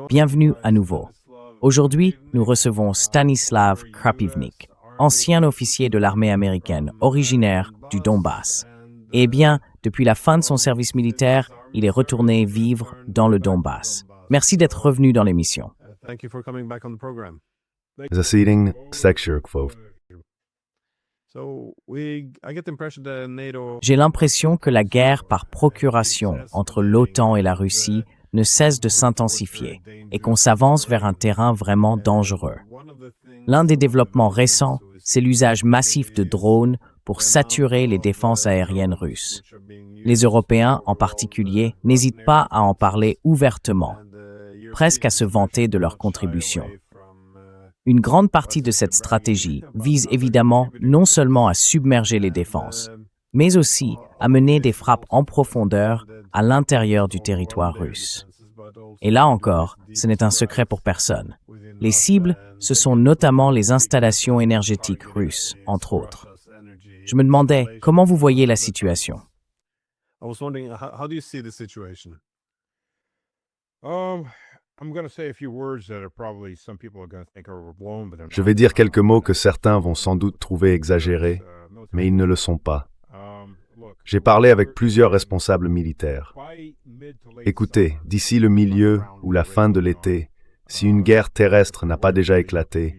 Bienvenue à nouveau. Aujourd'hui, nous recevons Stanislav Krapivnik, ancien officier de l'armée américaine, originaire du Donbass. Eh bien, depuis la fin de son service militaire, il est retourné vivre dans le Donbass. Merci d'être revenu dans l'émission. Засідання секшерквов. J'ai l'impression que la guerre par procuration entre l'OTAN et la Russie ne cesse de s'intensifier et qu'on s'avance vers un terrain vraiment dangereux. L'un des développements récents, c'est l'usage massif de drones pour saturer les défenses aériennes russes. Les Européens, en particulier, n'hésitent pas à en parler ouvertement, presque à se vanter de leur contribution. Une grande partie de cette stratégie vise évidemment non seulement à submerger les défenses, mais aussi à mener des frappes en profondeur à l'intérieur du territoire russe. Et là encore, ce n'est un secret pour personne. Les cibles, ce sont notamment les installations énergétiques russes, entre autres. Je me demandais, comment vous voyez la situation? Je vais dire quelques mots que certains vont sans doute trouver exagérés, mais ils ne le sont pas. J'ai parlé avec plusieurs responsables militaires. Écoutez, d'ici le milieu ou la fin de l'été, si une guerre terrestre n'a pas déjà éclaté,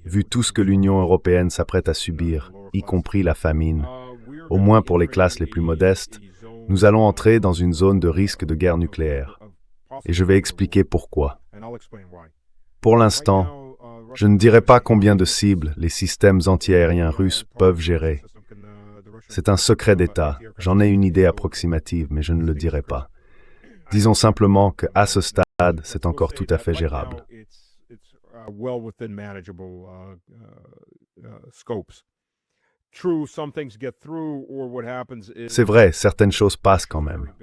vu tout ce que l'Union européenne s'apprête à subir, y compris la famine, au moins pour les classes les plus modestes, nous allons entrer dans une zone de risque de guerre nucléaire. Et je vais expliquer pourquoi. Pour l'instant, je ne dirai pas combien de cibles les systèmes antiaériens russes peuvent gérer. C'est un secret d'État. J'en ai une idée approximative, mais je ne le dirai pas. Disons simplement qu'à ce stade, c'est encore tout à fait gérable. C'est vrai, certaines choses passent quand même.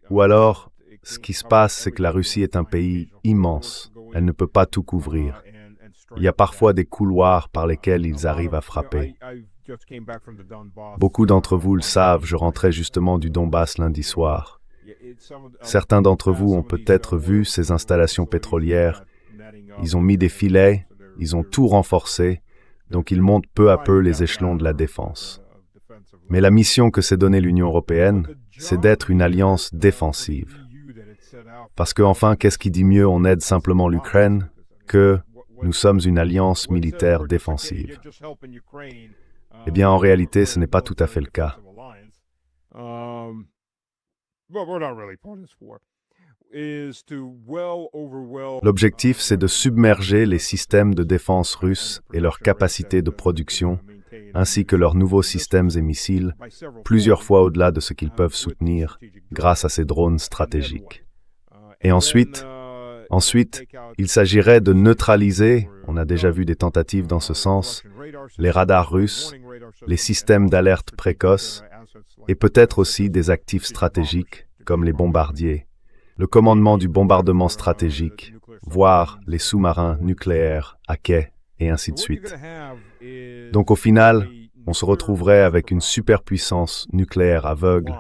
Ou alors, ce qui se passe, c'est que la Russie est un pays immense. Elle ne peut pas tout couvrir. Il y a parfois des couloirs par lesquels ils arrivent à frapper. Beaucoup d'entre vous le savent, je rentrais justement du Donbass lundi soir. Certains d'entre vous ont peut-être vu ces installations pétrolières. Ils ont mis des filets, ils ont tout renforcé, donc ils montent peu à peu les échelons de la défense. Mais la mission que s'est donnée l'Union européenne, c'est d'être une alliance défensive. Parce que, enfin, qu'est-ce qui dit mieux on aide simplement l'Ukraine que nous sommes une alliance militaire défensive? Eh bien, en réalité, ce n'est pas tout à fait le cas. L'objectif, c'est de submerger les systèmes de défense russes et leur capacité de production, ainsi que leurs nouveaux systèmes et missiles, plusieurs fois au-delà de ce qu'ils peuvent soutenir grâce à ces drones stratégiques. Et ensuite, il s'agirait de neutraliser, on a déjà vu des tentatives dans ce sens, les radars russes, les systèmes d'alerte précoce et peut-être aussi des actifs stratégiques comme les bombardiers, le commandement du bombardement stratégique, voire les sous-marins nucléaires à quai et ainsi de suite. Donc au final, on se retrouverait avec une superpuissance nucléaire aveugle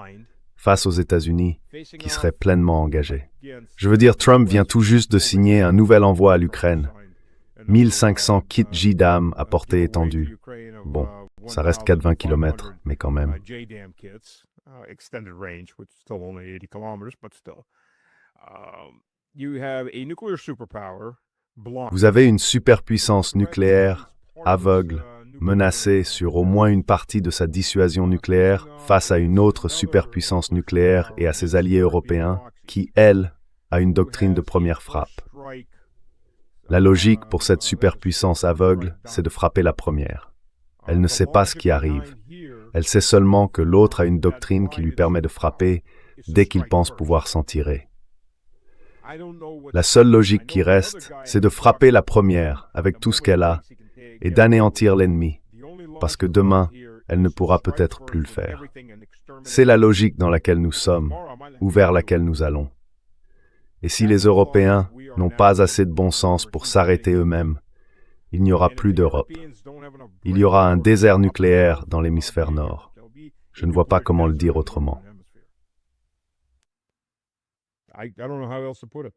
face aux États-Unis qui serait pleinement engagée. Je veux dire, Trump vient tout juste de signer un nouvel envoi à l'Ukraine. 1500 kits JDAM à portée étendue. Bon, ça reste 420 km, mais quand même. Vous avez une superpuissance nucléaire aveugle, menacée sur au moins une partie de sa dissuasion nucléaire face à une autre superpuissance nucléaire et à ses alliés européens qui, elle, a une doctrine de première frappe. La logique pour cette superpuissance aveugle, c'est de frapper la première. Elle ne sait pas ce qui arrive. Elle sait seulement que l'autre a une doctrine qui lui permet de frapper dès qu'il pense pouvoir s'en tirer. La seule logique qui reste, c'est de frapper la première avec tout ce qu'elle a et d'anéantir l'ennemi, parce que demain, elle ne pourra peut-être plus le faire. C'est la logique dans laquelle nous sommes, ou vers laquelle nous allons. Et si les Européens n'ont pas assez de bon sens pour s'arrêter eux-mêmes, il n'y aura plus d'Europe. Il y aura un désert nucléaire dans l'hémisphère nord. Je ne vois pas comment le dire autrement. I don't know how else to put it.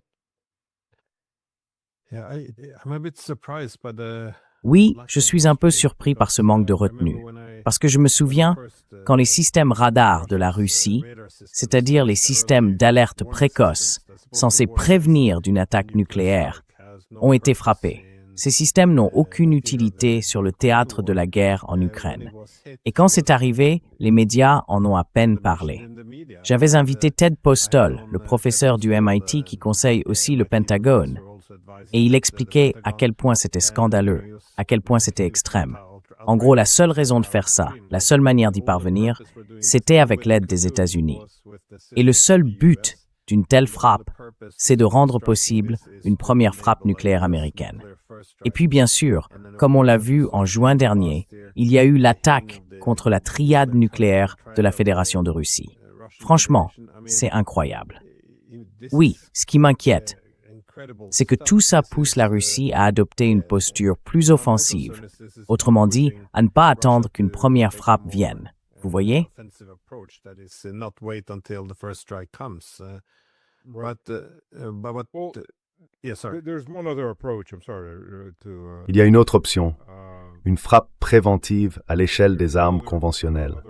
I'm a bit surprised by the Oui, je suis un peu surpris par ce manque de retenue, parce que je me souviens, quand les systèmes radars de la Russie, c'est-à-dire les systèmes d'alerte précoce, censés prévenir d'une attaque nucléaire, ont été frappés. Ces systèmes n'ont aucune utilité sur le théâtre de la guerre en Ukraine. Et quand c'est arrivé, les médias en ont à peine parlé. J'avais invité Ted Postol, le professeur du MIT qui conseille aussi le Pentagone, et il expliquait à quel point c'était scandaleux, à quel point c'était extrême. En gros, la seule raison de faire ça, la seule manière d'y parvenir, c'était avec l'aide des États-Unis. Et le seul but d'une telle frappe, c'est de rendre possible une première frappe nucléaire américaine. Et puis bien sûr, comme on l'a vu en juin dernier, il y a eu l'attaque contre la triade nucléaire de la Fédération de Russie. Franchement, c'est incroyable. Oui, ce qui m'inquiète, c'est que tout ça pousse la Russie à adopter une posture plus offensive, autrement dit, à ne pas attendre qu'une première frappe vienne. Vous voyez? There's one other approach. I'm sorry Il y a une autre option, une frappe préventive à l'échelle des armes conventionnelles.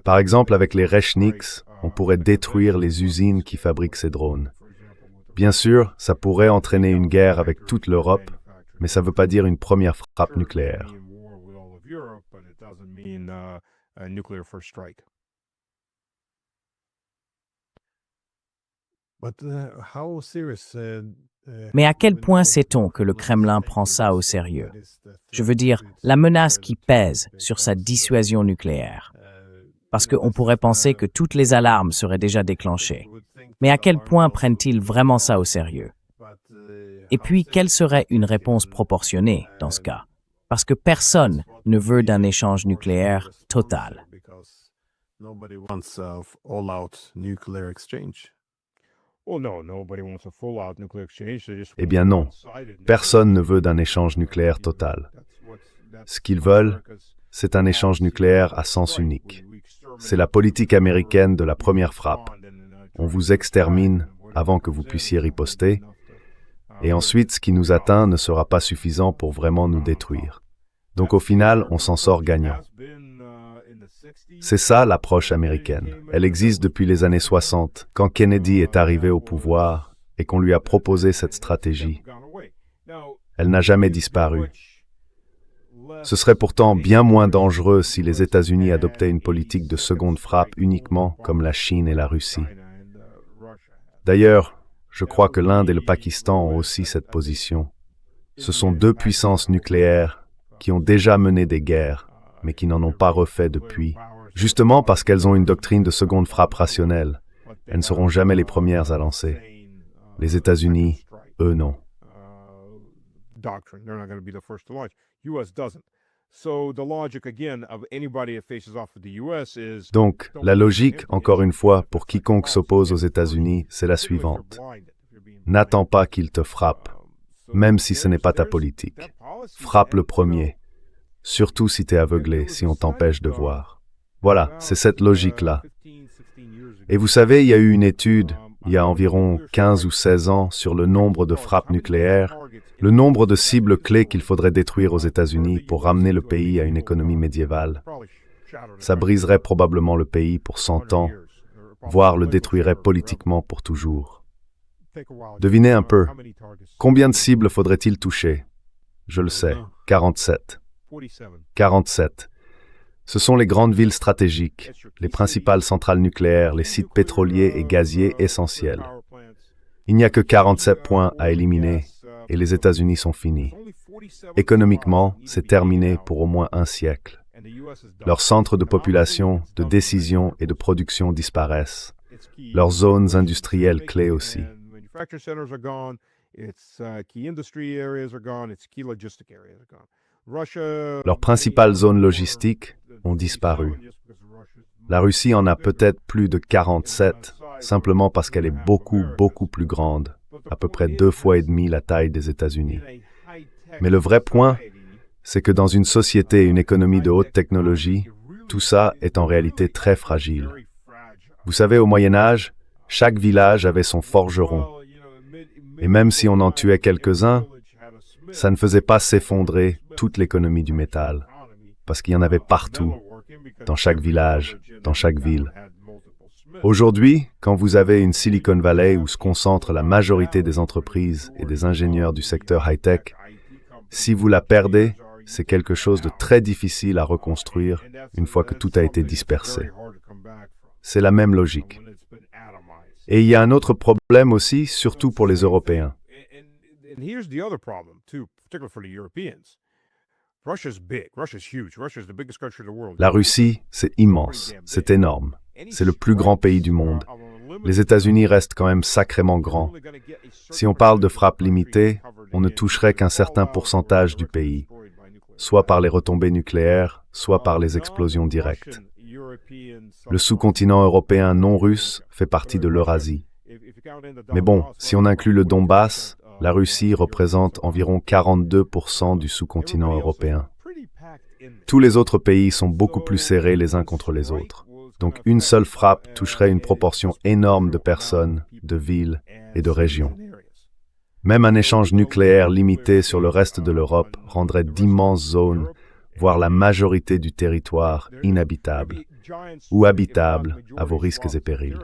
Par exemple, avec les Rechniks, on pourrait détruire les usines qui fabriquent ces drones. Bien sûr, ça pourrait entraîner une guerre avec toute l'Europe, mais ça ne veut pas dire une première frappe nucléaire. Mais à quel point sait-on que le Kremlin prend ça au sérieux? Je veux dire, la menace qui pèse sur sa dissuasion nucléaire. Parce qu'on pourrait penser que toutes les alarmes seraient déjà déclenchées. Mais à quel point prennent-ils vraiment ça au sérieux? Et puis, quelle serait une réponse proportionnée dans ce cas? Parce que personne ne veut d'un échange nucléaire total. Eh bien non, personne ne veut d'un échange nucléaire total. Ce qu'ils veulent, c'est un échange nucléaire à sens unique. C'est la politique américaine de la première frappe. On vous extermine avant que vous puissiez riposter, et ensuite ce qui nous atteint ne sera pas suffisant pour vraiment nous détruire. Donc au final, on s'en sort gagnant. C'est ça l'approche américaine. Elle existe depuis les années 60, quand Kennedy est arrivé au pouvoir et qu'on lui a proposé cette stratégie. Elle n'a jamais disparu. Ce serait pourtant bien moins dangereux si les États-Unis adoptaient une politique de seconde frappe uniquement comme la Chine et la Russie. D'ailleurs, je crois que l'Inde et le Pakistan ont aussi cette position. Ce sont deux puissances nucléaires qui ont déjà mené des guerres, mais qui n'en ont pas refait depuis, justement parce qu'elles ont une doctrine de seconde frappe rationnelle. Elles ne seront jamais les premières à lancer. Les États-Unis, eux, non. Donc, la logique, encore une fois, pour quiconque s'oppose aux États-Unis, c'est la suivante. N'attends pas qu'ils te frappent, même si ce n'est pas ta politique. Frappe le premier, surtout si tu es aveuglé, si on t'empêche de voir. Voilà, c'est cette logique-là. Et vous savez, il y a eu une étude, il y a environ 15 ou 16 ans, sur le nombre de frappes nucléaires, le nombre de cibles clés qu'il faudrait détruire aux États-Unis pour ramener le pays à une économie médiévale. Ça briserait probablement le pays pour 100 ans, voire le détruirait politiquement pour toujours. Devinez un peu, combien de cibles faudrait-il toucher? Je le sais, 47. 47. Ce sont les grandes villes stratégiques, les principales centrales nucléaires, les sites pétroliers et gaziers essentiels. Il n'y a que 47 points à éliminer et les États-Unis sont finis. Économiquement, c'est terminé pour au moins un siècle. Leurs centres de population, de décision et de production disparaissent. Leurs zones industrielles clés aussi. Leurs principales zones logistiques ont disparu. La Russie en a peut-être plus de 47, simplement parce qu'elle est beaucoup plus grande, à peu près 2,5 fois la taille des États-Unis. Mais le vrai point, c'est que dans une société et une économie de haute technologie, tout ça est en réalité très fragile. Vous savez, au Moyen Âge, Chaque village avait son forgeron. Et même si on en tuait quelques-uns, ça ne faisait pas s'effondrer toute l'économie du métal, parce qu'il y en avait partout, dans chaque village, dans chaque ville. Aujourd'hui, quand vous avez une Silicon Valley où se concentre la majorité des entreprises et des ingénieurs du secteur high-tech, si vous la perdez, c'est quelque chose de très difficile à reconstruire une fois que tout a été dispersé. C'est la même logique. Et il y a un autre problème aussi, surtout pour les Européens. And here's the other problem, too, particularly for the Europeans. Russia's big. Russia's huge. Russia's the biggest country in the world. La Russie, c'est immense, c'est énorme. C'est le plus grand pays du monde. Les États-Unis restent quand même sacrément grands. Si on parle de frappe limitée, on ne toucherait qu'un certain pourcentage du pays, soit par les retombées nucléaires, soit par les explosions directes. Le sous-continent européen non russe fait partie de l'Eurasie. Mais bon, si on inclut le Donbass, la Russie représente environ 42% du sous-continent européen. Tous les autres pays sont beaucoup plus serrés les uns contre les autres. Donc une seule frappe toucherait une proportion énorme de personnes, de villes et de régions. Même un échange nucléaire limité sur le reste de l'Europe rendrait d'immenses zones, voire la majorité du territoire, inhabitables ou habitables à vos risques et périls.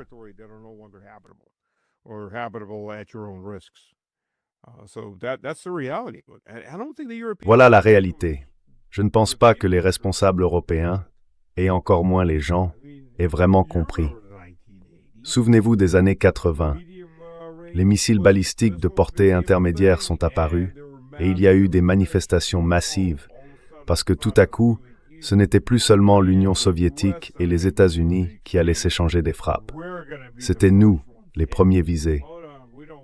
Voilà la réalité. Je ne pense pas que les responsables européens, et encore moins les gens, aient vraiment compris. Souvenez-vous des années 80. Les missiles balistiques de portée intermédiaire sont apparus et il y a eu des manifestations massives parce que tout à coup, ce n'était plus seulement l'Union soviétique et les États-Unis qui allaient s'échanger des frappes. C'était nous, les premiers visés.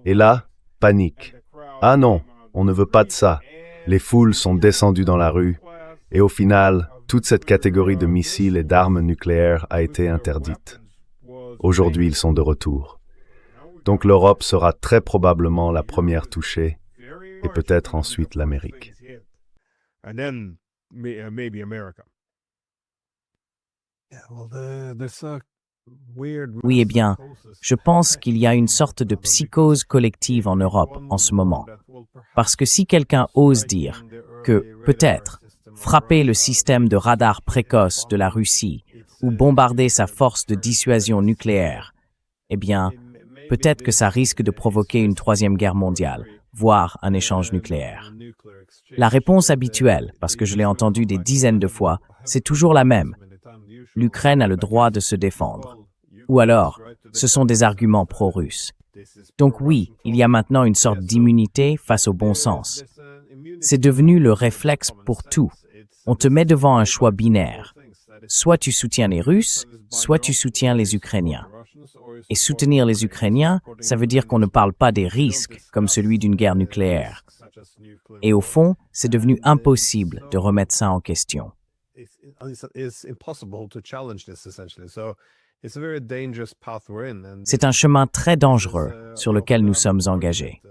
Et là, panique. Ah non, on ne veut pas de ça. Les foules sont descendues dans la rue et au final, toute cette catégorie de missiles et d'armes nucléaires a été interdite. Aujourd'hui, ils sont de retour. Donc l'Europe sera très probablement la première touchée et peut-être ensuite l'Amérique. Oui, eh bien, je pense qu'il y a une sorte de psychose collective en Europe en ce moment. Parce que si quelqu'un ose dire que, peut-être, frapper le système de radar précoce de la Russie ou bombarder sa force de dissuasion nucléaire, eh bien, peut-être que ça risque de provoquer une troisième guerre mondiale, voire un échange nucléaire. La réponse habituelle, parce que je l'ai entendue des dizaines de fois, c'est toujours la même. L'Ukraine a le droit de se défendre. Ou alors, ce sont des arguments pro-russes. Donc oui, il y a maintenant une sorte d'immunité face au bon sens. C'est devenu le réflexe pour tout. On te met devant un choix binaire. Soit tu soutiens les Russes, soit tu soutiens les Ukrainiens. Et soutenir les Ukrainiens, ça veut dire qu'on ne parle pas des risques, comme celui d'une guerre nucléaire. Et au fond, c'est devenu impossible de remettre ça en question. C'est un chemin très dangereux sur lequel nous sommes engagés.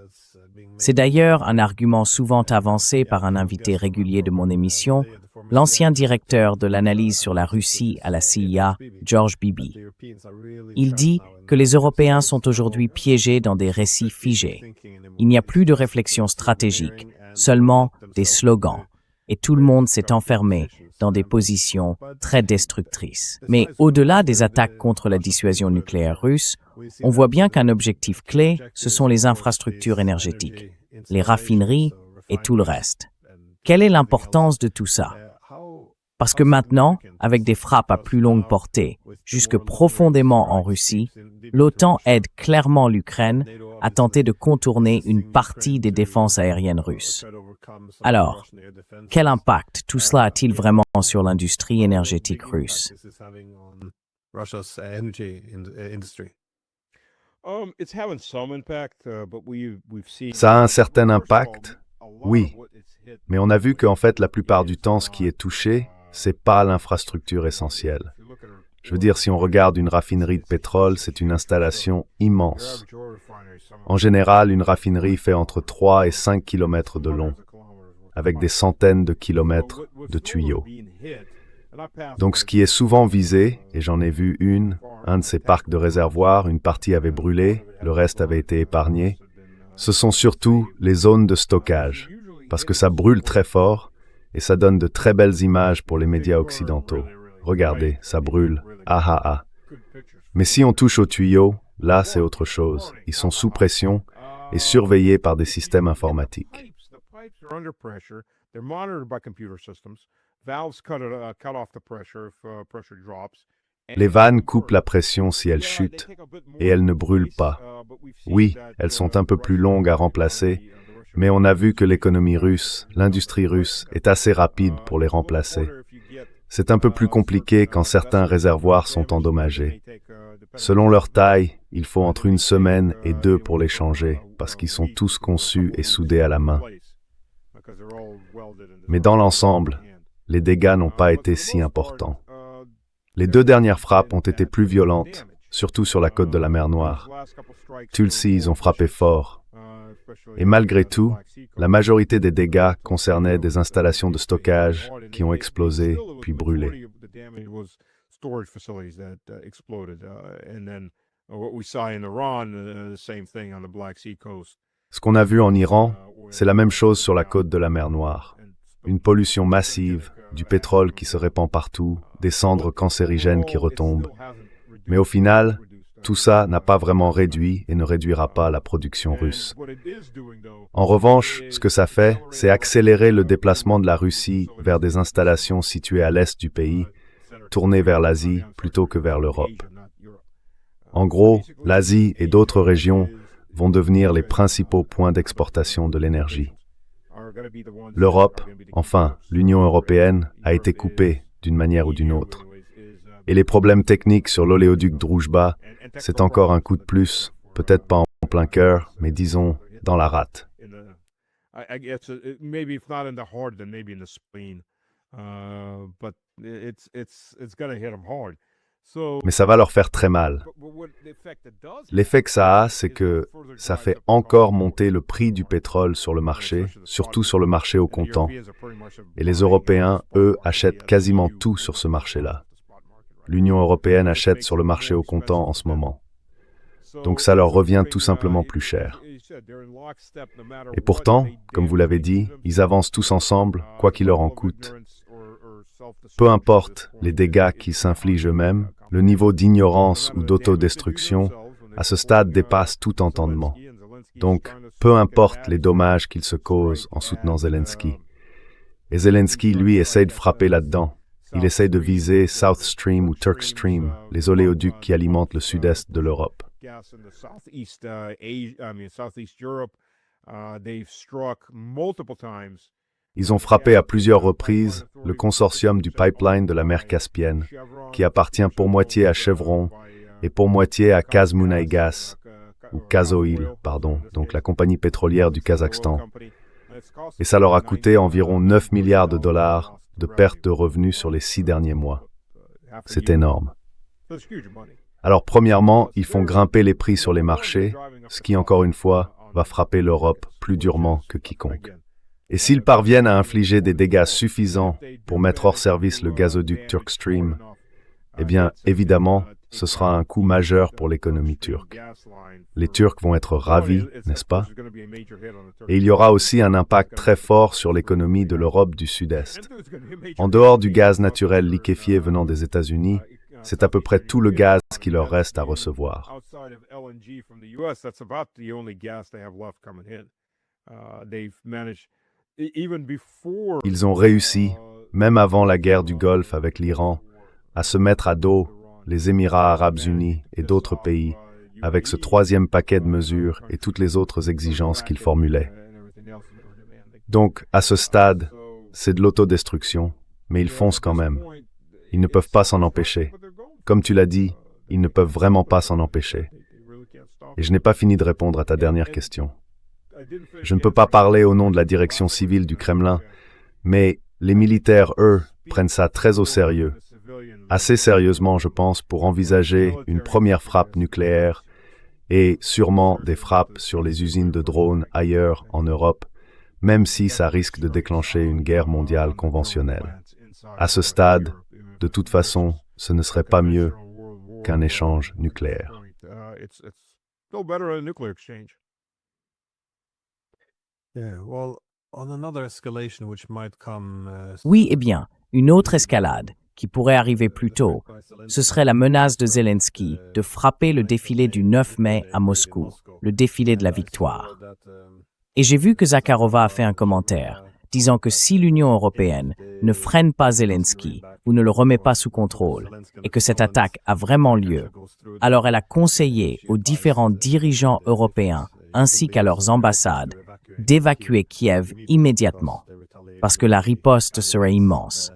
C'est d'ailleurs un argument souvent avancé par un invité régulier de mon émission, l'ancien directeur de l'analyse sur la Russie à la CIA, George Beebe. Il dit que les Européens sont aujourd'hui piégés dans des récits figés. Il n'y a plus de réflexion stratégique, seulement des slogans. Et tout le monde s'est enfermé dans des positions très destructrices. Mais au-delà des attaques contre la dissuasion nucléaire russe, on voit bien qu'un objectif clé, ce sont les infrastructures énergétiques, les raffineries et tout le reste. Quelle est l'importance de tout ça? Parce que maintenant, avec des frappes à plus longue portée, jusque profondément en Russie, l'OTAN aide clairement l'Ukraine à tenter de contourner une partie des défenses aériennes russes. Alors, quel impact tout cela a-t-il vraiment sur l'industrie énergétique russe? Ça a un certain impact, oui, mais on a vu qu'en fait, la plupart du temps, ce qui est touché, c'est pas l'infrastructure essentielle. Je veux dire, si on regarde une raffinerie de pétrole, c'est une installation immense. En général, une raffinerie fait entre 3 et 5 kilomètres de long, avec des centaines de kilomètres de tuyaux. Donc ce qui est souvent visé, et j'en ai vu un de ces parcs de réservoirs, une partie avait brûlé, le reste avait été épargné, ce sont surtout les zones de stockage, parce que ça brûle très fort et ça donne de très belles images pour les médias occidentaux. Regardez, ça brûle, ah ah ah. Mais si on touche aux tuyaux, là c'est autre chose. Ils sont sous pression et surveillés par des systèmes informatiques. Les vannes coupent la pression si elles chutent et elles ne brûlent pas. Oui, elles sont un peu plus longues à remplacer, mais on a vu que l'économie russe, l'industrie russe, est assez rapide pour les remplacer. C'est un peu plus compliqué quand certains réservoirs sont endommagés. Selon leur taille, il faut entre 1 semaine et 2 pour les changer, parce qu'ils sont tous conçus et soudés à la main. Mais dans l'ensemble, les dégâts n'ont pas été si importants. Les 2 dernières frappes ont été plus violentes, surtout sur la côte de la mer Noire. Tulsi, ils ont frappé fort. Et malgré tout, la majorité des dégâts concernaient des installations de stockage qui ont explosé puis brûlé. Ce qu'on a vu en Iran, c'est la même chose sur la côte de la mer Noire. Une pollution massive, du pétrole qui se répand partout, des cendres cancérigènes qui retombent. Mais au final, tout ça n'a pas vraiment réduit et ne réduira pas la production russe. En revanche, ce que ça fait, c'est accélérer le déplacement de la Russie vers des installations situées à l'est du pays, tournées vers l'Asie plutôt que vers l'Europe. En gros, l'Asie et d'autres régions vont devenir les principaux points d'exportation de l'énergie. L'Europe, enfin l'Union européenne, a été coupée d'une manière ou d'une autre. Et les problèmes techniques sur l'oléoduc Druzhba, c'est encore un coup de plus, peut-être pas en plein cœur, mais disons dans la rate. Mais ça va leur faire très mal. L'effet que ça a, c'est que ça fait encore monter le prix du pétrole sur le marché, surtout sur le marché au comptant. Et les Européens, eux, achètent quasiment tout sur ce marché-là. L'Union européenne achète sur le marché au comptant en ce moment. Donc ça leur revient tout simplement plus cher. Et pourtant, comme vous l'avez dit, ils avancent tous ensemble, quoi qu'il leur en coûte. Peu importe les dégâts qu'ils s'infligent eux-mêmes, le niveau d'ignorance ou d'autodestruction, à ce stade, dépasse tout entendement. Donc, peu importe les dommages qu'ils se causent en soutenant Zelensky. Et Zelensky, lui, essaye de frapper là-dedans. Il essaye de viser South Stream ou Turk Stream, les oléoducs qui alimentent le sud-est de l'Europe. Ils ont frappé à plusieurs reprises le consortium du pipeline de la mer Caspienne, qui appartient pour moitié à Chevron et pour moitié à Kazmunaygas, ou Kazoil, donc la compagnie pétrolière du Kazakhstan. Et ça leur a coûté environ 9 milliards de dollars de pertes de revenus sur les 6 derniers mois. C'est énorme. Alors premièrement, ils font grimper les prix sur les marchés, ce qui, encore une fois, va frapper l'Europe plus durement que quiconque. Et s'ils parviennent à infliger des dégâts suffisants pour mettre hors service le gazoduc Turk Stream, eh bien, évidemment, ce sera un coup majeur pour l'économie turque. Les Turcs vont être ravis, n'est-ce pas? Et il y aura aussi un impact très fort sur l'économie de l'Europe du Sud-Est. En dehors du gaz naturel liquéfié venant des États-Unis, c'est à peu près tout le gaz qui leur reste à recevoir. Ils ont réussi, même avant la guerre du Golfe avec l'Iran, à se mettre à dos les Émirats arabes unis et d'autres pays avec ce 3e paquet de mesures et toutes les autres exigences qu'ils formulaient. Donc, à ce stade, c'est de l'autodestruction, mais ils foncent quand même. Ils ne peuvent pas s'en empêcher. Comme tu l'as dit, ils ne peuvent vraiment pas s'en empêcher. Et je n'ai pas fini de répondre à ta dernière question. Je ne peux pas parler au nom de la direction civile du Kremlin, mais les militaires, eux, prennent ça très au sérieux. Assez sérieusement, je pense, pour envisager une première frappe nucléaire et sûrement des frappes sur les usines de drones ailleurs en Europe, même si ça risque de déclencher une guerre mondiale conventionnelle. À ce stade, De toute façon, ce ne serait pas mieux qu'un échange nucléaire. It's still better than a nuclear exchange. Yeah, well, on another escalation which might come. Oui, eh bien, une autre escalade qui pourrait arriver plus tôt, ce serait la menace de Zelensky de frapper le défilé du 9 mai à Moscou, le défilé de la victoire. Et j'ai vu que Zakharova a fait un commentaire disant que si l'Union européenne ne freine pas Zelensky ou ne le remet pas sous contrôle et que cette attaque a vraiment lieu, alors elle a conseillé aux différents dirigeants européens ainsi qu'à leurs ambassades d'évacuer Kiev immédiatement, parce que la riposte serait immense.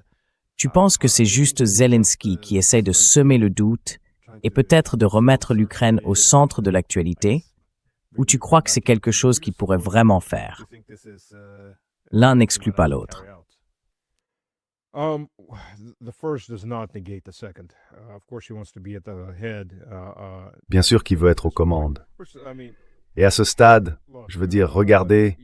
Tu penses que c'est juste Zelensky qui essaie de semer le doute et peut-être de remettre l'Ukraine au centre de l'actualité? Ou tu crois que c'est quelque chose qu'il pourrait vraiment faire? L'un n'exclut pas l'autre. The first does not negate the second. Of course, he wants to be at the head. Bien sûr qu'il veut être aux commandes. I mean, Et à ce stade, je veux dire, regardez,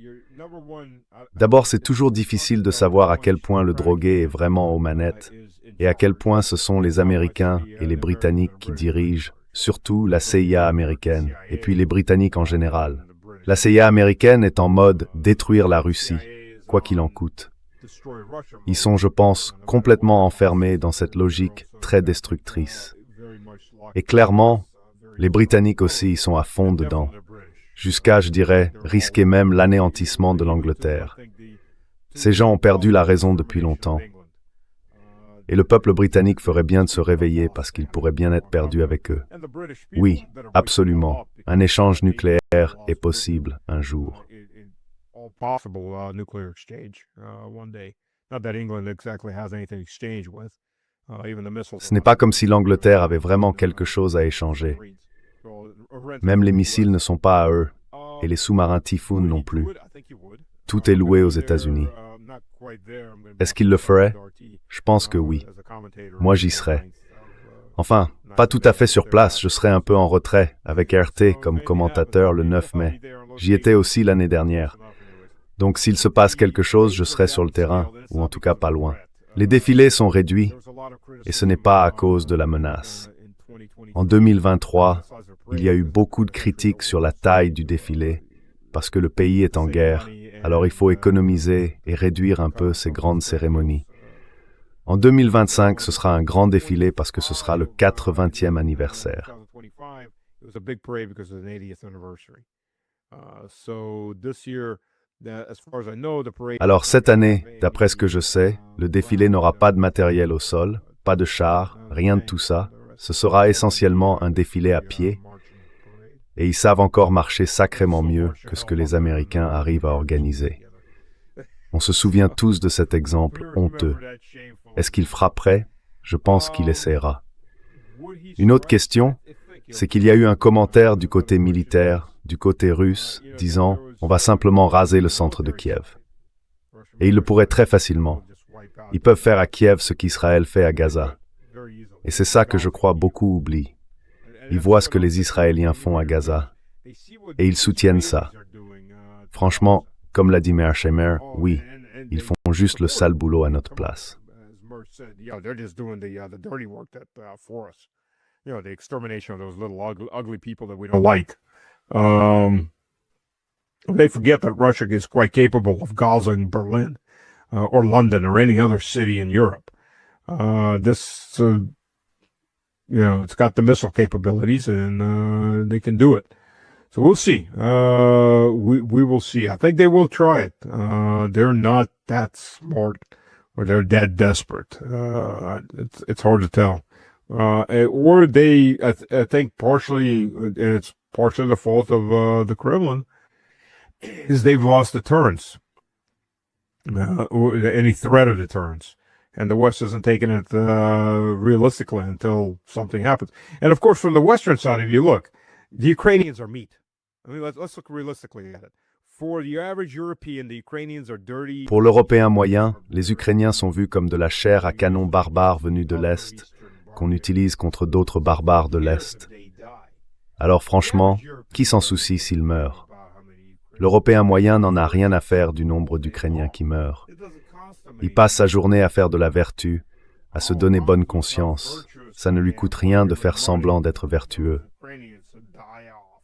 d'abord c'est toujours difficile de savoir à quel point le drogué est vraiment aux manettes et à quel point ce sont les Américains et les Britanniques qui dirigent, surtout la CIA américaine, et puis les Britanniques en général. La CIA américaine est en mode détruire la Russie, quoi qu'il en coûte. Ils sont, je pense, complètement enfermés dans cette logique très destructrice. Et clairement, les Britanniques aussi y sont à fond dedans, jusqu'à, je dirais, risquer même l'anéantissement de l'Angleterre. Ces gens ont perdu la raison depuis longtemps. Et le peuple britannique ferait bien de se réveiller parce qu'il pourrait bien être perdu avec eux. Oui, absolument. Un échange nucléaire est possible un jour. possible nuclear exchange one day. Not that England exactly has anything to exchange with. Even the missiles. Ce n'est pas comme si l'Angleterre avait vraiment quelque chose à échanger. Même les missiles ne sont pas à eux, et les sous-marins Typhoon non plus. Tout est loué aux États-Unis. Est-ce qu'ils le feraient? Je pense que oui. Moi, j'y serais. Enfin, pas tout à fait sur place, je serais un peu en retrait, avec RT comme commentateur le 9 mai. J'y étais aussi l'année dernière. Donc s'il se passe quelque chose, je serai sur le terrain, ou en tout cas pas loin. Les défilés sont réduits, et ce n'est pas à cause de la menace. En 2023, il y a eu beaucoup de critiques sur la taille du défilé, parce que le pays est en guerre, alors il faut économiser et réduire un peu ces grandes cérémonies. En 2025, ce sera un grand défilé parce que ce sera le 80e anniversaire. Alors cette année, d'après ce que je sais, le défilé n'aura pas de matériel au sol, pas de chars, rien de tout ça. Ce sera essentiellement un défilé à pied. Et ils savent encore marcher sacrément mieux que ce que les Américains arrivent à organiser. On se souvient tous de cet exemple honteux. Est-ce qu'il frapperait? Je pense qu'il essaiera. Une autre question, c'est qu'il y a eu un commentaire du côté militaire, du côté russe, disant « on va simplement raser le centre de Kiev ». Et ils le pourraient très facilement. Ils peuvent faire à Kiev ce qu'Israël fait à Gaza. Et c'est ça que je crois beaucoup oublient. Ils voient ce que les Israéliens font à Gaza. Et ils soutiennent ça. Franchement, comme l'a dit Meir Shemer, oui, ils font juste le sale boulot à notre place. They're just doing the dirty work for us. The extermination of those little ugly people that we don't like. They forget that Russia is quite capable of gazing Berlin or London or any other city in Europe. It's got the missile capabilities and they can do it. So we'll see. We will see. I think they will try it. They're not that smart or they're that desperate. It's hard to tell. Or they, I think partially, and it's partially the fault of the Kremlin, is they've lost deterrence. Any threat of deterrence. And the West isn't taking it realistically until something happens. And of course, from the Western side, if you look, the Ukrainians are meat. I mean, let's look realistically at it. For the average European, the Ukrainians are dirty. Pour l'Européen moyen, les Ukrainiens sont vus comme de la chair à canon barbare venue de l'Est, qu'on utilise contre d'autres barbares de l'Est. Alors franchement, qui s'en soucie s'ils meurent? L'Européen moyen n'en a rien à faire du nombre d'Ukrainiens qui meurent. Il passe sa journée à faire de la vertu, à se donner bonne conscience. Ça ne lui coûte rien de faire semblant d'être vertueux.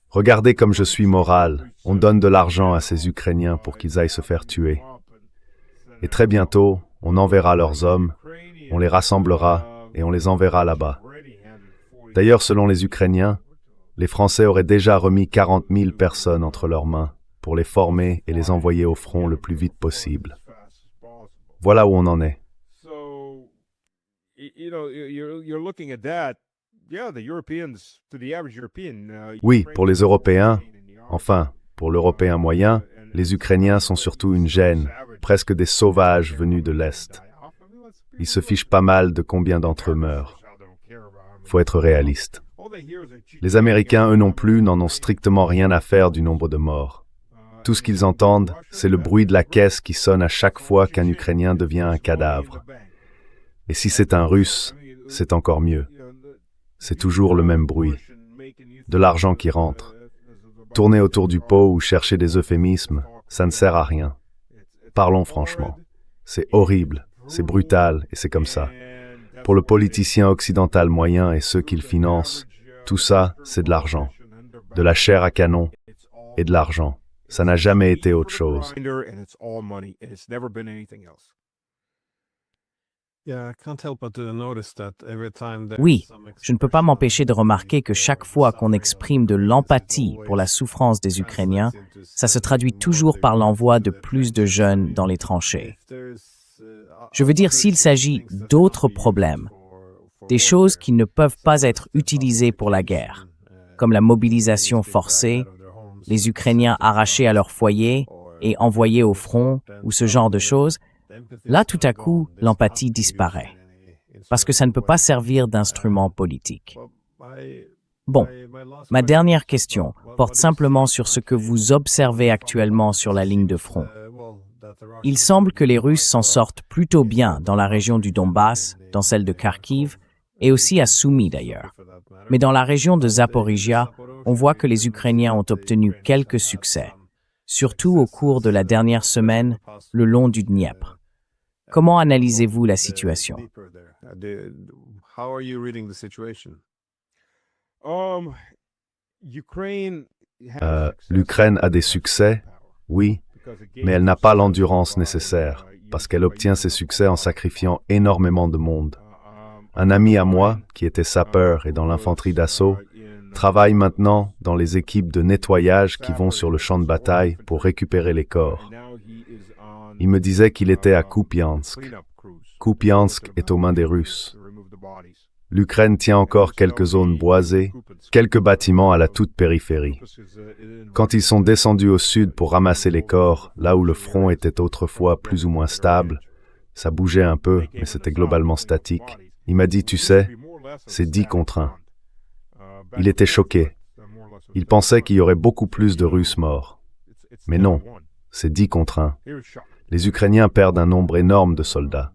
Regardez comme je suis moral. On donne de l'argent à ces Ukrainiens pour qu'ils aillent se faire tuer. Et très bientôt, on enverra leurs hommes, on les rassemblera et on les enverra là-bas. D'ailleurs, selon les Ukrainiens, les Français auraient déjà remis 40 000 personnes entre leurs mains pour les former et les envoyer au front le plus vite possible. Voilà où on en est. Oui, pour les Européens, enfin, pour l'Européen moyen, les Ukrainiens sont surtout une gêne, presque des sauvages venus de l'Est. Ils se fichent pas mal de combien d'entre eux meurent. Faut être réaliste. Les Américains, eux non plus, n'en ont strictement rien à faire du nombre de morts. Tout ce qu'ils entendent, c'est le bruit de la caisse qui sonne à chaque fois qu'un Ukrainien devient un cadavre. Et si c'est un Russe, c'est encore mieux. C'est toujours le même bruit. De l'argent qui rentre. Tourner autour du pot ou chercher des euphémismes, ça ne sert à rien. Parlons franchement. C'est horrible, c'est brutal et c'est comme ça. Pour le politicien occidental moyen et ceux qu'il finance, tout ça, c'est de l'argent. De la chair à canon et de l'argent. Ça n'a jamais été autre chose. Oui, je ne peux pas m'empêcher de remarquer que chaque fois qu'on exprime de l'empathie pour la souffrance des Ukrainiens, ça se traduit toujours par l'envoi de plus de jeunes dans les tranchées. Je veux dire, s'il s'agit d'autres problèmes, des choses qui ne peuvent pas être utilisées pour la guerre, comme la mobilisation forcée, les Ukrainiens arrachés à leur foyer et envoyés au front, ou ce genre de choses, là, tout à coup, l'empathie disparaît, parce que ça ne peut pas servir d'instrument politique. Bon, ma dernière question porte simplement sur ce que vous observez actuellement sur la ligne de front. Il semble que les Russes s'en sortent plutôt bien dans la région du Donbass, dans celle de Kharkiv, et aussi à Soumy d'ailleurs. Mais dans la région de Zaporizhia, on voit que les Ukrainiens ont obtenu quelques succès, surtout au cours de la dernière semaine, le long du Dniepr. Comment analysez-vous la situation? L'Ukraine a des succès, oui, mais elle n'a pas l'endurance nécessaire, parce qu'elle obtient ses succès en sacrifiant énormément de monde. Un ami à moi, qui était sapeur et dans l'infanterie d'assaut, travaille maintenant dans les équipes de nettoyage qui vont sur le champ de bataille pour récupérer les corps. Il me disait qu'il était à Kupiansk. Kupiansk est aux mains des Russes. L'Ukraine tient encore quelques zones boisées, quelques bâtiments à la toute périphérie. Quand ils sont descendus au sud pour ramasser les corps, là où le front était autrefois plus ou moins stable, ça bougeait un peu, mais c'était globalement statique. Il m'a dit, tu sais, c'est 10 contre 1. Il était choqué. Il pensait qu'il y aurait beaucoup plus de Russes morts. Mais non, c'est 10 contre 1. Les Ukrainiens perdent un nombre énorme de soldats.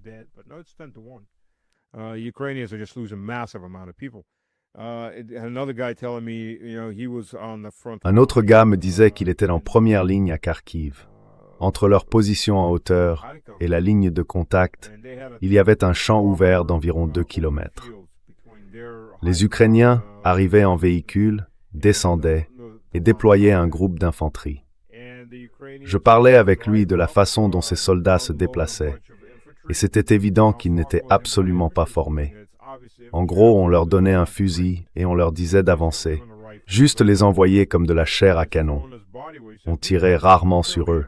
Un autre gars me disait qu'il était en première ligne à Kharkiv. Entre leur position en hauteur et la ligne de contact, il y avait un champ ouvert d'environ 2 kilomètres. Les Ukrainiens arrivaient en véhicule, descendaient et déployaient un groupe d'infanterie. Je parlais avec lui de la façon dont ces soldats se déplaçaient, et c'était évident qu'ils n'étaient absolument pas formés. En gros, on leur donnait un fusil et on leur disait d'avancer, juste les envoyer comme de la chair à canon. On tirait rarement sur eux.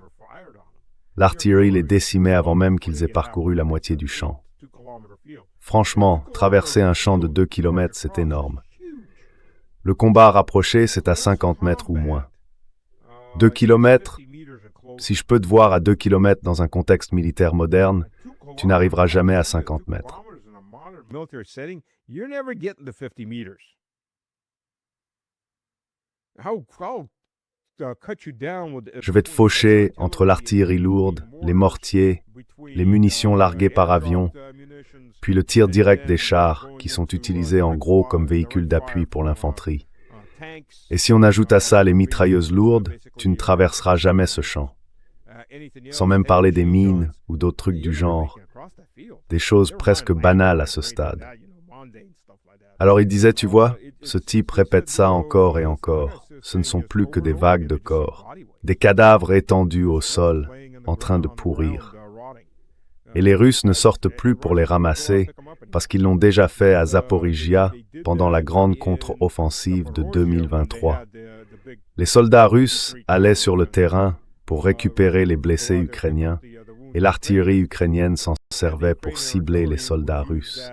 L'artillerie les décimait avant même qu'ils aient parcouru la moitié du champ. Franchement, traverser un champ de 2 kilomètres, c'est énorme. Le combat rapproché, c'est à 50 mètres ou moins. 2 kilomètres, si je peux te voir à 2 kilomètres dans un contexte militaire moderne, tu n'arriveras jamais à 50 mètres. Je vais te faucher entre l'artillerie lourde, les mortiers, les munitions larguées par avion, puis le tir direct des chars, qui sont utilisés en gros comme véhicules d'appui pour l'infanterie. Et si on ajoute à ça les mitrailleuses lourdes, tu ne traverseras jamais ce champ. Sans même parler des mines ou d'autres trucs du genre, des choses presque banales à ce stade. Alors il disait, tu vois, ce type répète ça encore et encore. Ce ne sont plus que des vagues de corps, des cadavres étendus au sol, en train de pourrir. Et les Russes ne sortent plus pour les ramasser, parce qu'ils l'ont déjà fait à Zaporizhia pendant la grande contre-offensive de 2023. Les soldats russes allaient sur le terrain pour récupérer les blessés ukrainiens, et l'artillerie ukrainienne s'en servait pour cibler les soldats russes.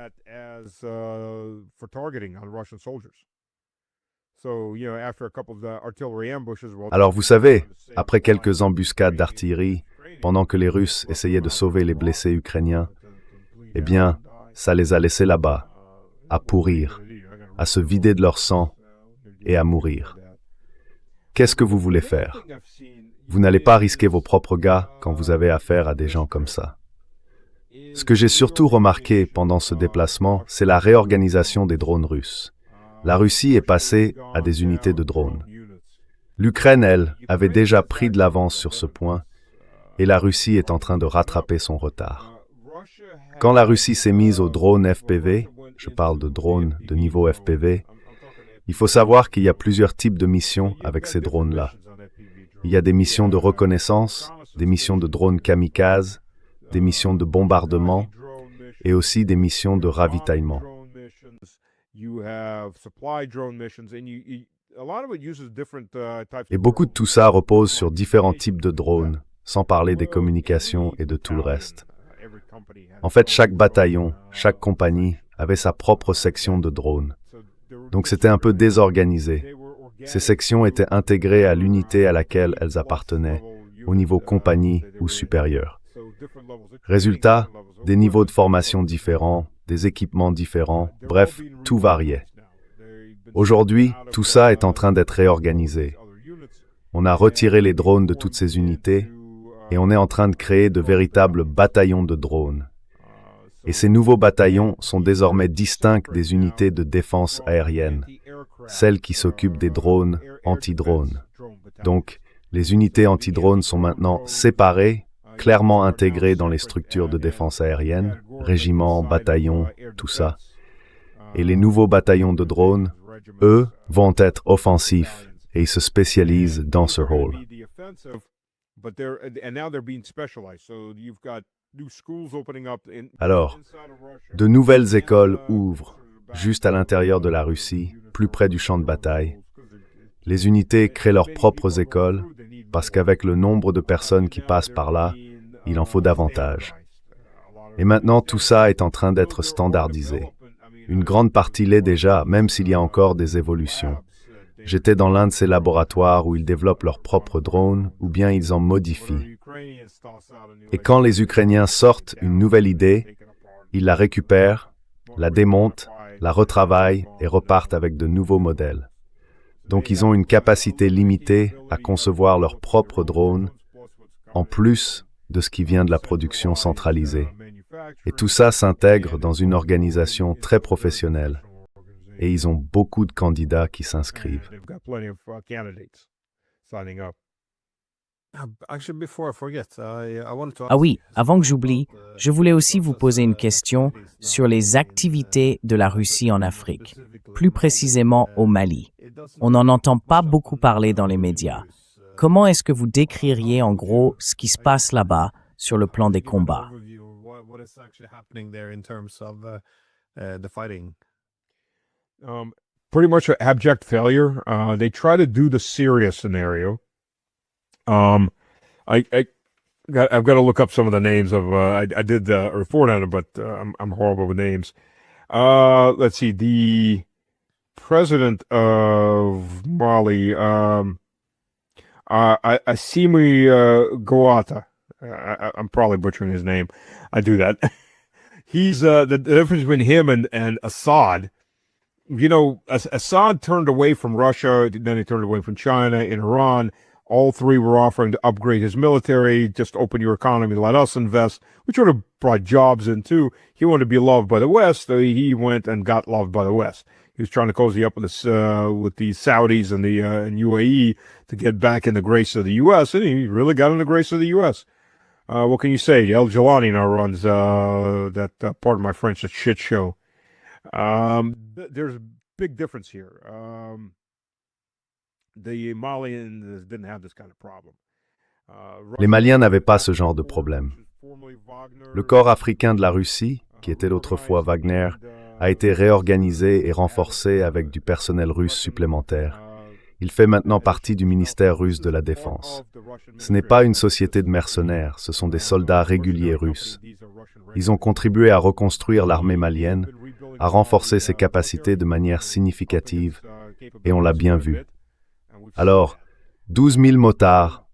Alors vous savez, après quelques embuscades d'artillerie, pendant que les Russes essayaient de sauver les blessés ukrainiens, eh bien, ça les a laissés là-bas, à pourrir, à se vider de leur sang et à mourir. Qu'est-ce que vous voulez faire? Vous n'allez pas risquer vos propres gars quand vous avez affaire à des gens comme ça. Ce que j'ai surtout remarqué pendant ce déplacement, c'est la réorganisation des drones russes. La Russie est passée à des unités de drones. L'Ukraine, elle, avait déjà pris de l'avance sur ce point, et la Russie est en train de rattraper son retard. Quand la Russie s'est mise aux drones FPV, je parle de drones de niveau FPV, il faut savoir qu'il y a plusieurs types de missions avec ces drones-là. Il y a des missions de reconnaissance, des missions de drones kamikazes, des missions de bombardement et aussi des missions de ravitaillement. Et beaucoup de tout ça repose sur différents types de drones, sans parler des communications et de tout le reste. En fait, chaque bataillon, chaque compagnie avait sa propre section de drones. Donc c'était un peu désorganisé. Ces sections étaient intégrées à l'unité à laquelle elles appartenaient, au niveau compagnie ou supérieur. Résultat, des niveaux de formation différents, des équipements différents, bref, tout variait. Aujourd'hui, tout ça est en train d'être réorganisé. On a retiré les drones de toutes ces unités et on est en train de créer de véritables bataillons de drones. Et ces nouveaux bataillons sont désormais distincts des unités de défense aérienne, celles qui s'occupent des drones anti-drones. Donc, les unités anti-drones sont maintenant séparées, clairement intégrées dans les structures de défense aérienne, régiments, bataillons, tout ça. Et les nouveaux bataillons de drones, eux, vont être offensifs et ils se spécialisent dans ce rôle. Alors, de nouvelles écoles ouvrent, juste à l'intérieur de la Russie, plus près du champ de bataille. Les unités créent leurs propres écoles, parce qu'avec le nombre de personnes qui passent par là, il en faut davantage. Et maintenant, tout ça est en train d'être standardisé. Une grande partie l'est déjà, même s'il y a encore des évolutions. J'étais dans l'un de ces laboratoires où ils développent leurs propres drones, ou bien ils en modifient. Et quand les Ukrainiens sortent une nouvelle idée, ils la récupèrent, la démontent, la retravaillent et repartent avec de nouveaux modèles. Donc ils ont une capacité limitée à concevoir leurs propres drones, en plus de ce qui vient de la production centralisée. Et tout ça s'intègre dans une organisation très professionnelle. Et ils ont beaucoup de candidats qui s'inscrivent. Ah oui, avant que j'oublie, je voulais aussi vous poser une question sur les activités de la Russie en Afrique, plus précisément au Mali. On n'en entend pas beaucoup parler dans les médias. Comment est-ce que vous décririez en gros ce qui se passe là-bas sur le plan des combats? Pretty much an abject failure. They try to do the Syria scenario. I've got to look up some of the names of. I did a report on it, but I'm horrible with names. Let's see. The president of Mali, Assimi Goata. I'm probably butchering his name. I do that. He's the difference between him and Assad. You know, Assad turned away from Russia, then he turned away from China and Iran. All three were offering to upgrade his military, just open your economy, let us invest, which would have brought jobs in too. He wanted to be loved by the West, so he went and got loved by the West. He was trying to cozy up with the Saudis and the and UAE to get back in the grace of the U.S., and he really got in the grace of the U.S. What can you say? El Jelani now runs that part of my French, a shit show. There's a big difference here. The Malians didn't have this kind of problem. Les Maliens n'avaient pas ce genre de problème. Le corps africain de la Russie, qui était autrefois Wagner, a été réorganisé et renforcé avec du personnel russe supplémentaire. Il fait maintenant partie du ministère russe de la Défense. Ce n'est pas une société de mercenaires, ce sont des soldats réguliers russes. Ils ont contribué à reconstruire l'armée malienne, à renforcer ses capacités de manière significative, et on l'a bien vu. Alors, 12 000 motards,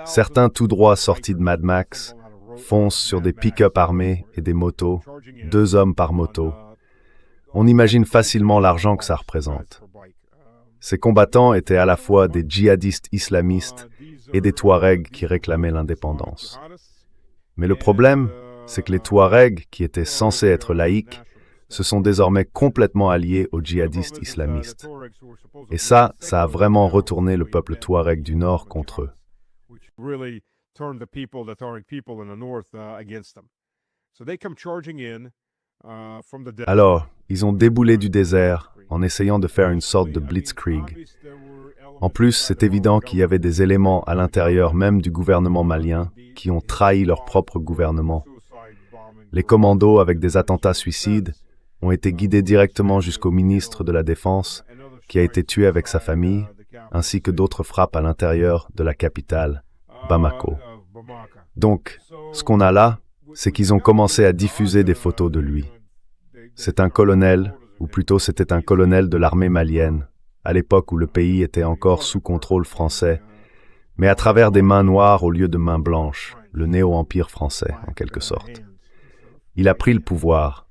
certains tout droit sortis de Mad Max, foncent sur des pick-up armés et des motos, 2 hommes par moto. On imagine facilement l'argent que ça représente. Ces combattants étaient à la fois des djihadistes islamistes et des Touaregs qui réclamaient l'indépendance. Mais le problème, c'est que les Touaregs, qui étaient censés être laïcs, se sont désormais complètement alliés aux djihadistes islamistes. Et ça a vraiment retourné le peuple Touareg du Nord contre eux. Alors, ils ont déboulé du désert en essayant de faire une sorte de blitzkrieg. En plus, c'est évident qu'il y avait des éléments à l'intérieur même du gouvernement malien qui ont trahi leur propre gouvernement. Les commandos avec des attentats suicides ont été guidés directement jusqu'au ministre de la Défense, qui a été tué avec sa famille, ainsi que d'autres frappes à l'intérieur de la capitale, Bamako. Donc, ce qu'on a là, c'est qu'ils ont commencé à diffuser des photos de lui. C'est un colonel, ou plutôt c'était un colonel de l'armée malienne, à l'époque où le pays était encore sous contrôle français, mais à travers des mains noires au lieu de mains blanches, le néo-empire français, en quelque sorte. Il a pris le pouvoir.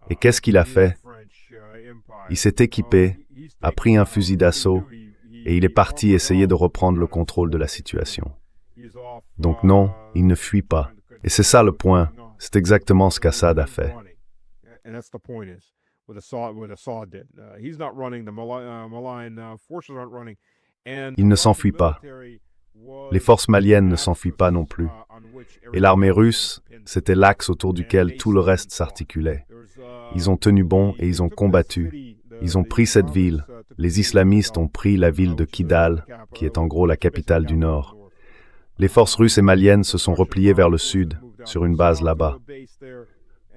Et qu'est-ce qu'il a fait? Il s'est équipé, a pris un fusil d'assaut, et il est parti essayer de reprendre le contrôle de la situation. Donc non, il ne fuit pas. Et c'est ça le point, c'est exactement ce qu'Assad a fait. Il ne s'enfuit pas. Les forces maliennes ne s'enfuient pas non plus. Et l'armée russe, c'était l'axe autour duquel tout le reste s'articulait. Ils ont tenu bon et ils ont combattu. Ils ont pris cette ville. Les islamistes ont pris la ville de Kidal, qui est en gros la capitale du Nord. Les forces russes et maliennes se sont repliées vers le sud, sur une base là-bas.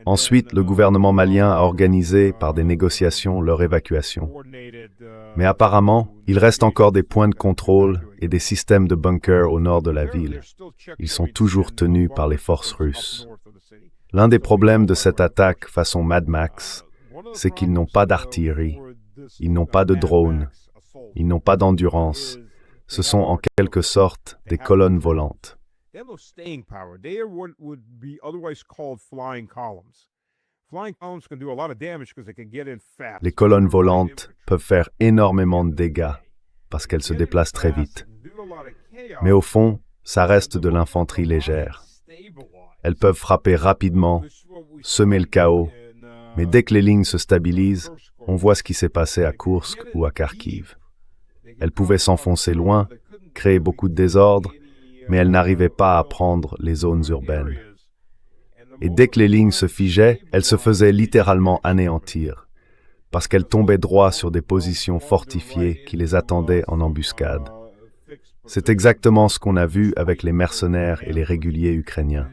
Ensuite, le gouvernement malien a organisé, par des négociations, leur évacuation. Mais apparemment, il reste encore des points de contrôle et des systèmes de bunkers au nord de la ville. Ils sont toujours tenus par les forces russes. L'un des problèmes de cette attaque façon Mad Max, c'est qu'ils n'ont pas d'artillerie, ils n'ont pas de drones, ils n'ont pas d'endurance. Ce sont en quelque sorte des colonnes volantes. Les colonnes volantes peuvent faire énormément de dégâts parce qu'elles se déplacent très vite. Mais au fond, ça reste de l'infanterie légère. Elles peuvent frapper rapidement, semer le chaos, mais dès que les lignes se stabilisent, on voit ce qui s'est passé à Koursk ou à Kharkiv. Elles pouvaient s'enfoncer loin, créer beaucoup de désordre, mais elles n'arrivaient pas à prendre les zones urbaines. Et dès que les lignes se figeaient, elles se faisaient littéralement anéantir, parce qu'elles tombaient droit sur des positions fortifiées qui les attendaient en embuscade. C'est exactement ce qu'on a vu avec les mercenaires et les réguliers ukrainiens.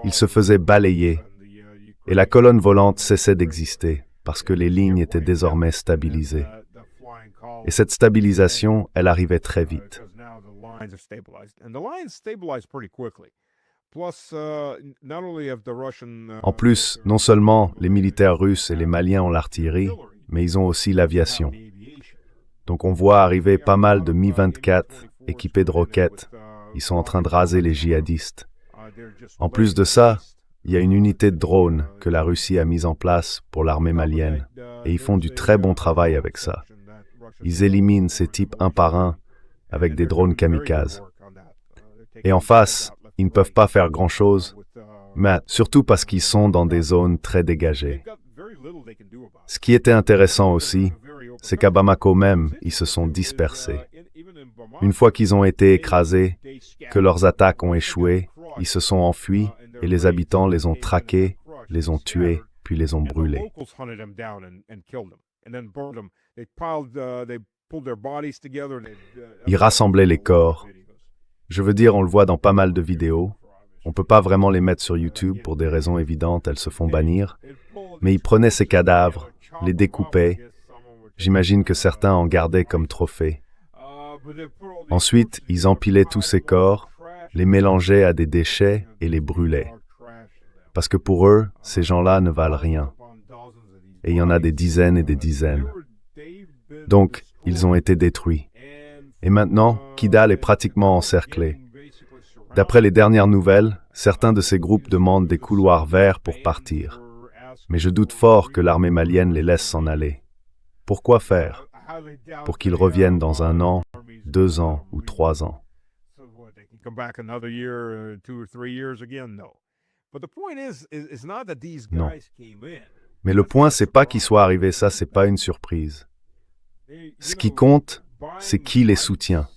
Ils se faisaient balayer, et la colonne volante cessait d'exister, parce que les lignes étaient désormais stabilisées. Et cette stabilisation, elle arrivait très vite. En plus, non seulement les militaires russes et les Maliens ont l'artillerie, mais ils ont aussi l'aviation. Donc on voit arriver pas mal de Mi-24 équipés de roquettes. Ils sont en train de raser les djihadistes. En plus de ça, il y a une unité de drones que la Russie a mise en place pour l'armée malienne. Et ils font du très bon travail avec ça. Ils éliminent ces types un par un avec des drones kamikazes. Et en face, ils ne peuvent pas faire grand-chose, mais surtout parce qu'ils sont dans des zones très dégagées. Ce qui était intéressant aussi, c'est qu'à Bamako même, ils se sont dispersés. Une fois qu'ils ont été écrasés, que leurs attaques ont échoué, ils se sont enfuis et les habitants les ont traqués, les ont tués, puis les ont brûlés. Ils rassemblaient les corps. Je veux dire, on le voit dans pas mal de vidéos. On ne peut pas vraiment les mettre sur YouTube pour des raisons évidentes, elles se font bannir. Mais ils prenaient ces cadavres, les découpaient. J'imagine que certains en gardaient comme trophée. Ensuite, ils empilaient tous ces corps, les mélangeaient à des déchets et les brûlaient. Parce que pour eux, ces gens-là ne valent rien. Et il y en a des dizaines et des dizaines. Donc, ils ont été détruits. Et maintenant, Kidal est pratiquement encerclé. D'après les dernières nouvelles, certains de ces groupes demandent des couloirs verts pour partir. Mais je doute fort que l'armée malienne les laisse s'en aller. Pourquoi faire? Pour qu'ils reviennent dans 1 an, 2 ans ou 3 ans. Non. Mais le point, c'est pas qu'ils soient arrivés, ça, c'est pas une surprise. Ce qui compte, c'est qui les soutient.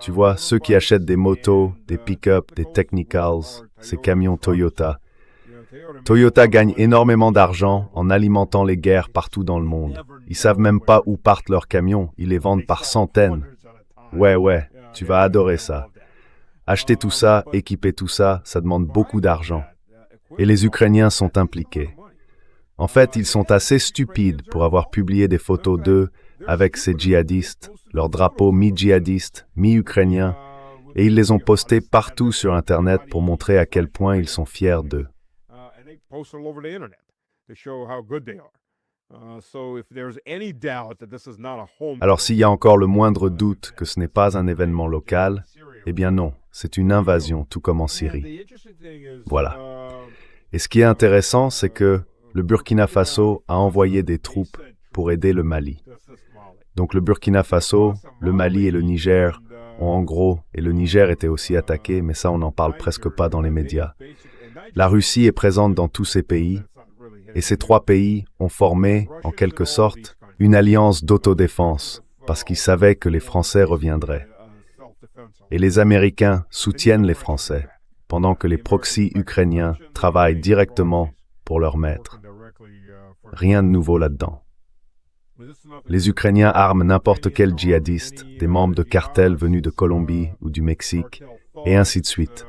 Tu vois, ceux qui achètent des motos, des pick-up, des technicals, ces camions Toyota. Toyota gagne énormément d'argent en alimentant les guerres partout dans le monde. Ils savent même pas où partent leurs camions, ils les vendent par centaines. Ouais, tu vas adorer ça. Acheter tout ça, équiper tout ça, ça demande beaucoup d'argent. Et les Ukrainiens sont impliqués. En fait, ils sont assez stupides pour avoir publié des photos d'eux avec ces djihadistes, leurs drapeaux mi-djihadistes, mi-ukrainiens, et ils les ont postés partout sur Internet pour montrer à quel point ils sont fiers d'eux. Alors s'il y a encore le moindre doute que ce n'est pas un événement local, eh bien non, c'est une invasion, tout comme en Syrie. Voilà. Et ce qui est intéressant, c'est que le Burkina Faso a envoyé des troupes pour aider le Mali. Donc le Burkina Faso, le Mali et le Niger ont en gros, et le Niger était aussi attaqué, mais ça on n'en parle presque pas dans les médias. La Russie est présente dans tous ces pays, et ces 3 pays ont formé, en quelque sorte, une alliance d'autodéfense, parce qu'ils savaient que les Français reviendraient. Et les Américains soutiennent les Français, pendant que les proxys ukrainiens travaillent directement pour leur maître. Rien de nouveau là-dedans. Les Ukrainiens arment n'importe quel djihadiste, des membres de cartels venus de Colombie ou du Mexique, et ainsi de suite.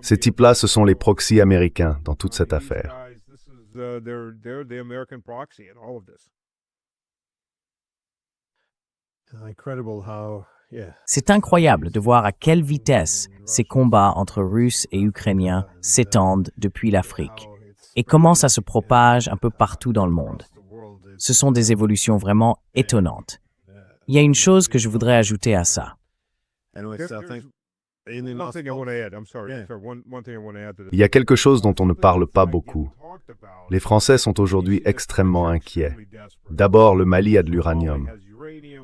Ces types-là, ce sont les proxys américains dans toute cette affaire. C'est incroyable de voir à quelle vitesse ces combats entre Russes et Ukrainiens s'étendent depuis l'Afrique et comment ça se propage un peu partout dans le monde. Ce sont des évolutions vraiment étonnantes. Il y a une chose que je voudrais ajouter à ça. Il y a quelque chose dont on ne parle pas beaucoup. Les Français sont aujourd'hui extrêmement inquiets. D'abord, le Mali a de l'uranium.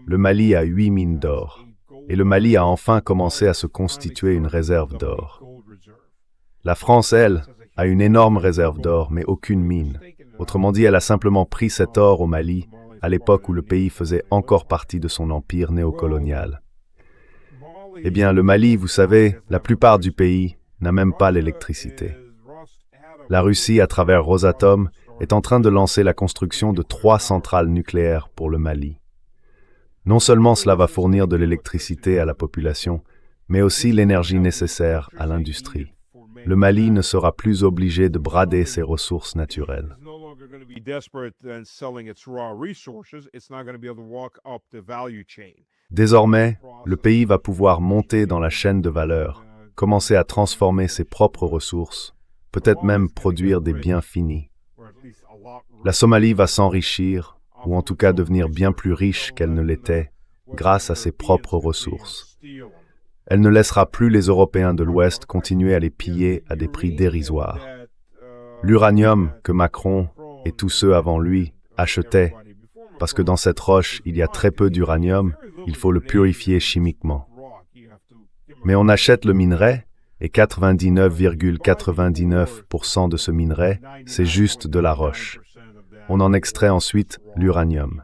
Le Mali a 8 mines d'or. Et le Mali a enfin commencé à se constituer une réserve d'or. La France, elle, a une énorme réserve d'or, mais aucune mine. Autrement dit, elle a simplement pris cet or au Mali, à l'époque où le pays faisait encore partie de son empire néocolonial. Eh bien, le Mali, vous savez, la plupart du pays n'a même pas l'électricité. La Russie, à travers Rosatom, est en train de lancer la construction de 3 centrales nucléaires pour le Mali. Non seulement cela va fournir de l'électricité à la population, mais aussi l'énergie nécessaire à l'industrie. Le Mali ne sera plus obligé de brader ses ressources naturelles. Désormais, le pays va pouvoir monter dans la chaîne de valeur, commencer à transformer ses propres ressources, peut-être même produire des biens finis. La Somalie va s'enrichir, ou en tout cas devenir bien plus riche qu'elle ne l'était, grâce à ses propres ressources. Elle ne laissera plus les Européens de l'Ouest continuer à les piller à des prix dérisoires. L'uranium que Macron et tous ceux avant lui achetaient, parce que dans cette roche il y a très peu d'uranium, il faut le purifier chimiquement. Mais on achète le minerai, et 99,99% de ce minerai, c'est juste de la roche. On en extrait ensuite l'uranium.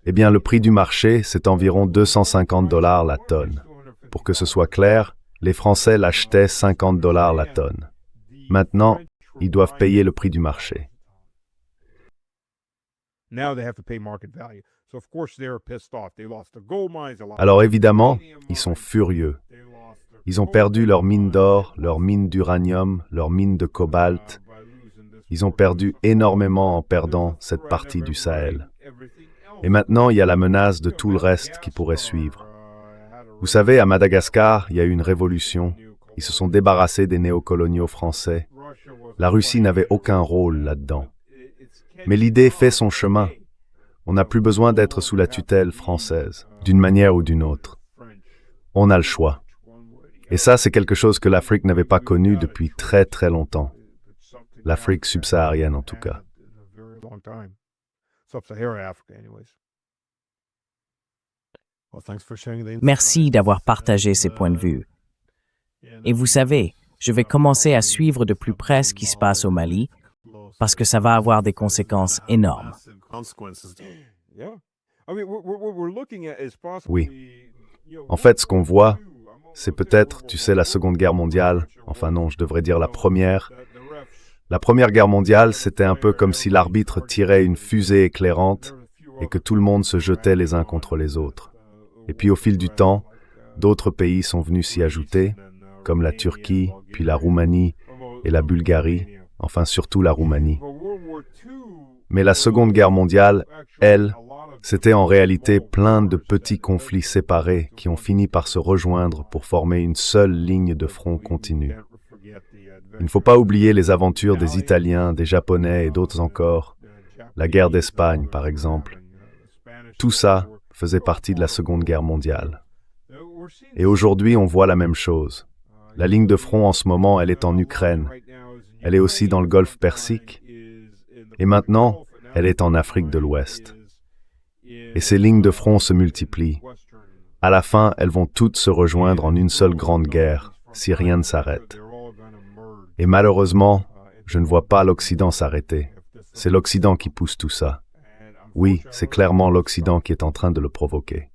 Eh bien, le prix du marché, c'est environ $250 la tonne. Pour que ce soit clair, Les Français l'achetaient 50 $ la tonne. Maintenant, ils doivent payer le prix du marché. Alors évidemment, ils sont furieux. Ils ont perdu leurs mines d'or, leurs mines d'uranium, leurs mines de cobalt. Ils ont perdu énormément en perdant cette partie du Sahel. Et maintenant, il y a la menace de tout le reste qui pourrait suivre. Vous savez, à Madagascar, il y a eu une révolution. Ils se sont débarrassés des néocoloniaux français. La Russie n'avait aucun rôle là-dedans. Mais l'idée fait son chemin. On n'a plus besoin d'être sous la tutelle française, d'une manière ou d'une autre. On a le choix. Et ça, c'est quelque chose que l'Afrique n'avait pas connu depuis très très longtemps. L'Afrique subsaharienne en tout cas. Merci d'avoir partagé ces points de vue. Et vous savez, je vais commencer à suivre de plus près ce qui se passe au Mali, parce que ça va avoir des conséquences énormes. Oui. En fait, ce qu'on voit, c'est peut-être, tu sais, la Seconde Guerre mondiale. Enfin non, je devrais dire la Première. La Première Guerre mondiale, c'était un peu comme si l'arbitre tirait une fusée éclairante et que tout le monde se jetait les uns contre les autres. Et puis au fil du temps, d'autres pays sont venus s'y ajouter, comme la Turquie, puis la Roumanie et la Bulgarie, enfin surtout la Roumanie. Mais la Seconde Guerre mondiale, elle, c'était en réalité plein de petits conflits séparés qui ont fini par se rejoindre pour former une seule ligne de front continue. Il ne faut pas oublier les aventures des Italiens, des Japonais et d'autres encore, la guerre d'Espagne par exemple. Tout ça faisait partie de la Seconde Guerre mondiale. Et aujourd'hui, on voit la même chose. La ligne de front en ce moment, elle est en Ukraine. Elle est aussi dans le Golfe Persique. Et maintenant, elle est en Afrique de l'Ouest. Et ces lignes de front se multiplient. À la fin, elles vont toutes se rejoindre en une seule grande guerre, si rien ne s'arrête. Et malheureusement, je ne vois pas l'Occident s'arrêter. C'est l'Occident qui pousse tout ça. Oui, c'est clairement l'Occident qui est en train de le provoquer.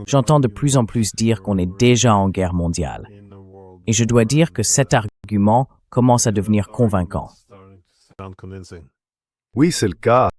J'entends de plus en plus dire qu'on est déjà en guerre mondiale. Et je dois dire que cet argument commence à devenir convaincant. Oui, c'est le cas.